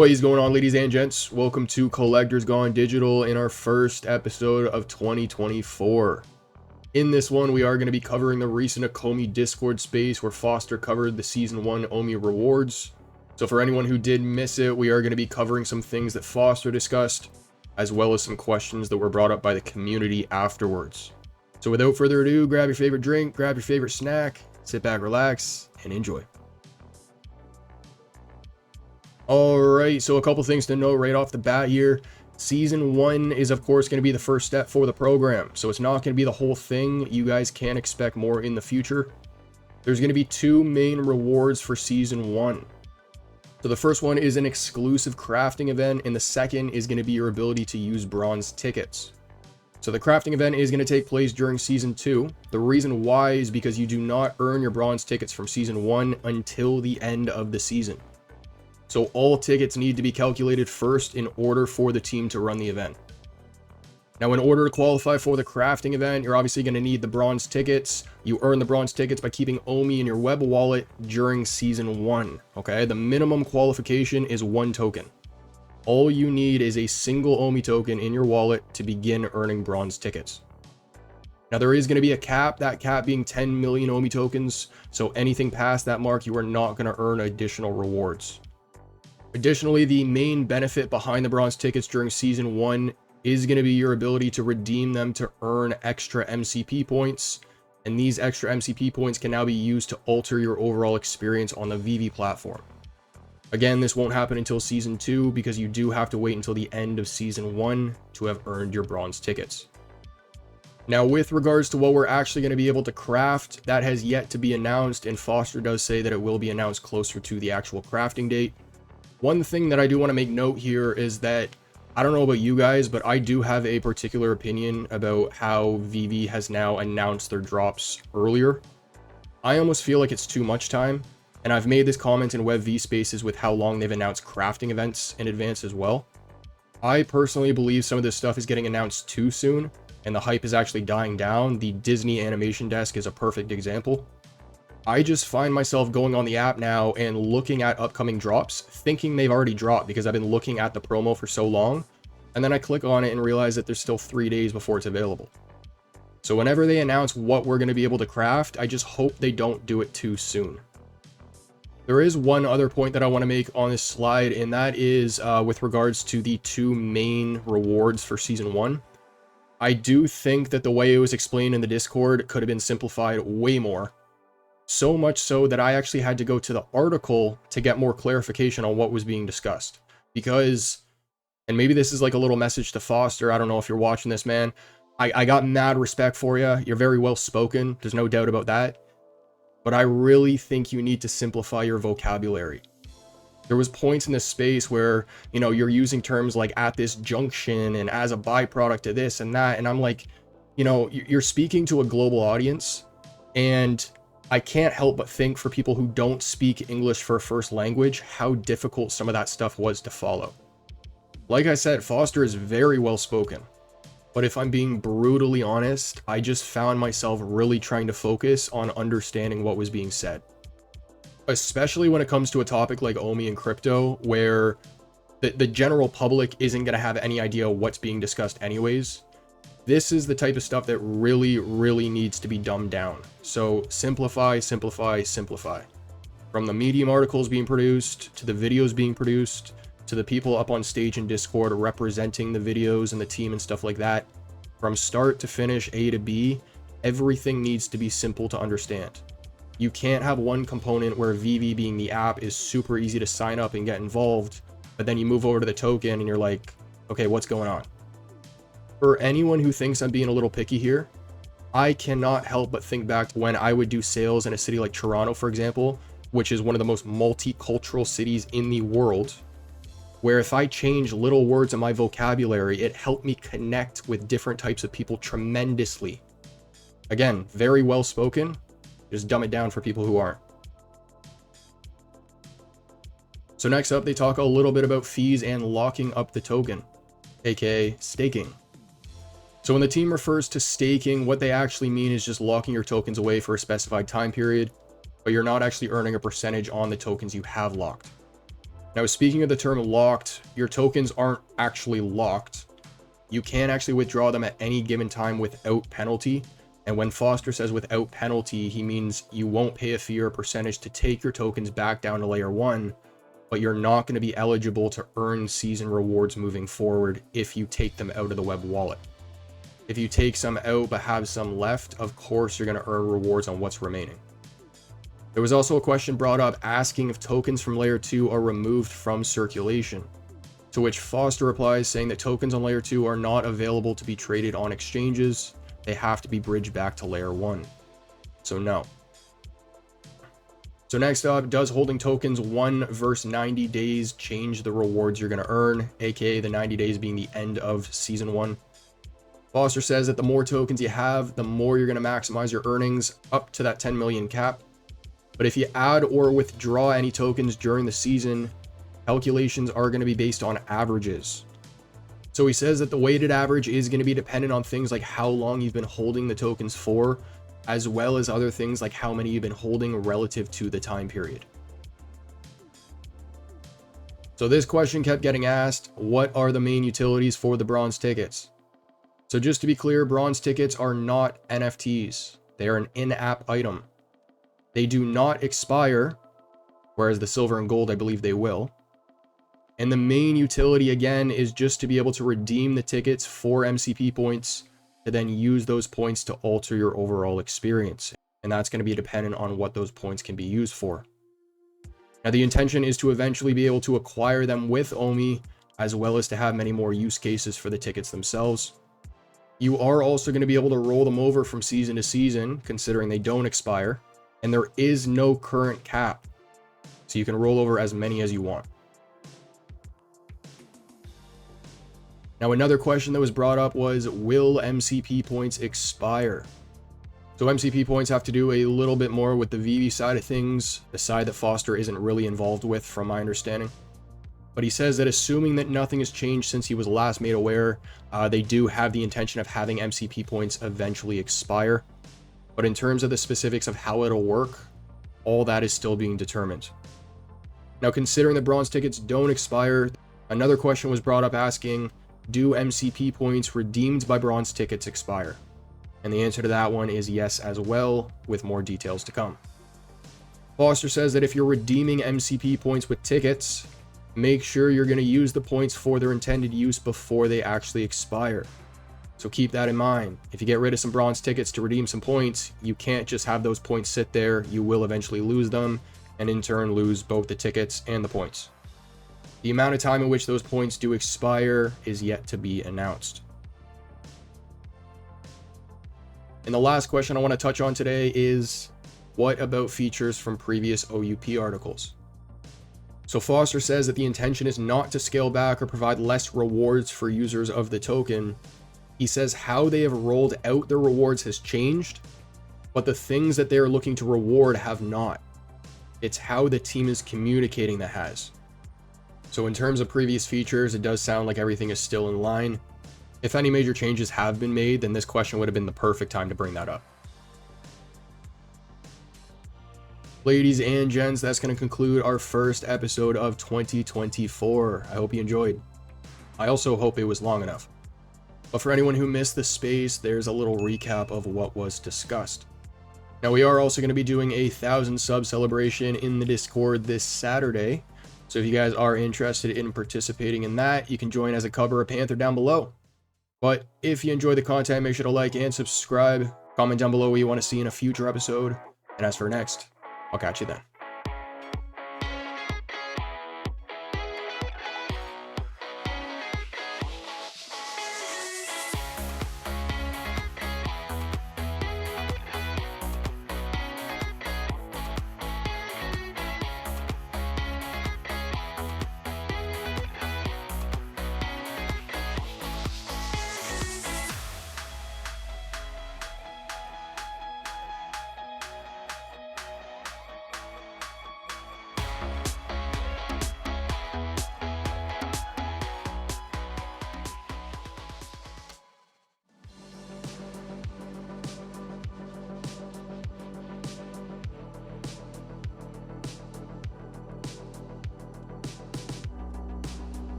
What is going on, ladies and gents? Welcome to Collectors Gone Digital in our first episode of 2024. In this one, we are going to be covering the recent Ecomi Discord space where Foster covered the Season 1 OMI Rewards. So for anyone who did miss it, we are going to be covering some things that Foster discussed, as well as some questions that were brought up by the community afterwards. So without further ado, grab your favorite drink, grab your favorite snack, sit back, relax, and enjoy. Alright, so a couple things to note right off the bat here. Season 1 is of course going to be the first step for the program, so it's not going to be the whole thing. You guys can expect more in the future. There's going to be two main rewards for Season 1. So the first one is an exclusive crafting event, and the second is going to be your ability to use bronze tickets. So the crafting event is going to take place during Season 2. The reason why is because you do not earn your bronze tickets from Season 1 until the end of the season. So all tickets need to be calculated first in order for the team to run the event. Now, in order to qualify for the crafting event, you're obviously going to need the bronze tickets. You earn the bronze tickets by keeping OMI in your web wallet during Season 1. Okay, the minimum qualification is 1 token. All you need is a single OMI token in your wallet to begin earning bronze tickets. Now, there is going to be a cap, that cap being 10 million OMI tokens. So anything past that mark, you are not going to earn additional rewards. Additionally, the main benefit behind the bronze tickets during Season 1 is going to be your ability to redeem them to earn extra MCP points, and these extra MCP points can now be used to alter your overall experience on the VeVe platform. Again, this won't happen until Season 2 because you do have to wait until the end of Season 1 to have earned your bronze tickets. Now, with regards to what we're actually going to be able to craft, that has yet to be announced, and Foster does say that it will be announced closer to the actual crafting date. One thing that I do want to make note here is that, I don't know about you guys, but I do have a particular opinion about how VeVe has now announced their drops earlier. I almost feel like it's too much time, and I've made this comment in WebV spaces with how long they've announced crafting events in advance as well. I personally believe some of this stuff is getting announced too soon, and the hype is actually dying down. The Disney animation desk is a perfect example. I just find myself going on the app now and looking at upcoming drops, thinking they've already dropped because I've been looking at the promo for so long, and then I click on it and realize that there's still 3 days before it's available. So whenever they announce what we're going to be able to craft, I just hope they don't do it too soon. There is one other point that I want to make on this slide, and that is with regards to the two main rewards for Season 1. I do think that the way it was explained in the Discord could have been simplified way more. So much so that I actually had to go to the article to get more clarification on what was being discussed. Because, and maybe this is like a little message to Foster, I don't know if you're watching this, man. I got mad respect for you. You're very well spoken. There's no doubt about that. But I really think you need to simplify your vocabulary. There was points in this space where, you know, you're using terms like at this junction and as a byproduct of this and that. And I'm like, you know, you're speaking to a global audience, and I can't help but think for people who don't speak English for a first language, how difficult some of that stuff was to follow. Like I said, Foster is very well spoken, but if I'm being brutally honest, I just found myself really trying to focus on understanding what was being said. Especially when it comes to a topic like OMI and crypto, where the general public isn't going to have any idea what's being discussed anyways. This is the type of stuff that really, really needs to be dumbed down. So simplify, simplify, simplify. From the Medium articles being produced, to the videos being produced, to the people up on stage in Discord representing the videos and the team and stuff like that. From start to finish, A to B, everything needs to be simple to understand. You can't have one component where VeVe being the app is super easy to sign up and get involved, but then you move over to the token and you're like, okay, what's going on? For anyone who thinks I'm being a little picky here, I cannot help but think back to when I would do sales in a city like Toronto, for example, which is one of the most multicultural cities in the world, where if I change little words in my vocabulary, it helped me connect with different types of people tremendously. Again, very well spoken, just dumb it down for people who aren't. So next up, they talk a little bit about fees and locking up the token, aka staking. So when the team refers to staking, what they actually mean is just locking your tokens away for a specified time period, but you're not actually earning a percentage on the tokens you have locked. Now, speaking of the term locked, your tokens aren't actually locked. You can actually withdraw them at any given time without penalty. And when Foster says without penalty, he means you won't pay a fee or a percentage to take your tokens back down to layer 1, but you're not going to be eligible to earn season rewards moving forward if you take them out of the web wallet. If you take some out but have some left, of course you're going to earn rewards on what's remaining. There was also a question brought up asking if tokens from layer 2 are removed from circulation, to which Foster replies saying that tokens on layer 2 are not available to be traded on exchanges. They have to be bridged back to layer 1. So no. So next up, does holding tokens 1 versus 90 days change the rewards you're going to earn, aka the 90 days being the end of season 1? Foster says that the more tokens you have, the more you're going to maximize your earnings up to that 10 million cap. But if you add or withdraw any tokens during the season, calculations are going to be based on averages. So he says that the weighted average is going to be dependent on things like how long you've been holding the tokens for, as well as other things like how many you've been holding relative to the time period. So this question kept getting asked, what are the main utilities for the bronze tickets? So just to be clear, bronze tickets are not NFTs. They are an in-app item. They do not expire, whereas the silver and gold, I believe they will. And the main utility, again, is just to be able to redeem the tickets for MCP points to then use those points to alter your overall experience. And that's going to be dependent on what those points can be used for. Now, the intention is to eventually be able to acquire them with OMI, as well as to have many more use cases for the tickets themselves. You are also going to be able to roll them over from season to season, considering they don't expire. And there is no current cap, so you can roll over as many as you want. Now, another question that was brought up was, will MCP points expire? So MCP points have to do a little bit more with the VeVe side of things, the side that Foster isn't really involved with from my understanding. But he says that assuming that nothing has changed since he was last made aware, they do have the intention of having MCP points eventually expire. But in terms of the specifics of how it'll work, all that is still being determined. Now, considering the bronze tickets don't expire, another question was brought up asking, do MCP points redeemed by bronze tickets expire? And the answer to that one is yes as well, with more details to come. Foster says that if you're redeeming MCP points with tickets, make sure you're going to use the points for their intended use before they actually expire. So keep that in mind. If you get rid of some bronze tickets to redeem some points, you can't just have those points sit there. You will eventually lose them, and in turn lose both the tickets and the points. The amount of time in which those points do expire is yet to be announced. And the last question I want to touch on today is, what about features from previous OUP articles? So Foster says that the intention is not to scale back or provide less rewards for users of the token. He says how they have rolled out their rewards has changed, but the things that they are looking to reward have not. It's how the team is communicating that has. So in terms of previous features, it does sound like everything is still in line. If any major changes have been made, then this question would have been the perfect time to bring that up. Ladies and gents, that's going to conclude our first episode of 2024. I hope you enjoyed. I also hope it was long enough. But for anyone who missed the space, there's a little recap of what was discussed. Now, we are also going to be doing a 1,000 sub celebration in the Discord this Saturday. So if you guys are interested in participating in that, you can join as a Cub or a Panther down below. But if you enjoy the content, make sure to like and subscribe. Comment down below what you want to see in a future episode. And as for next, I'll catch you then.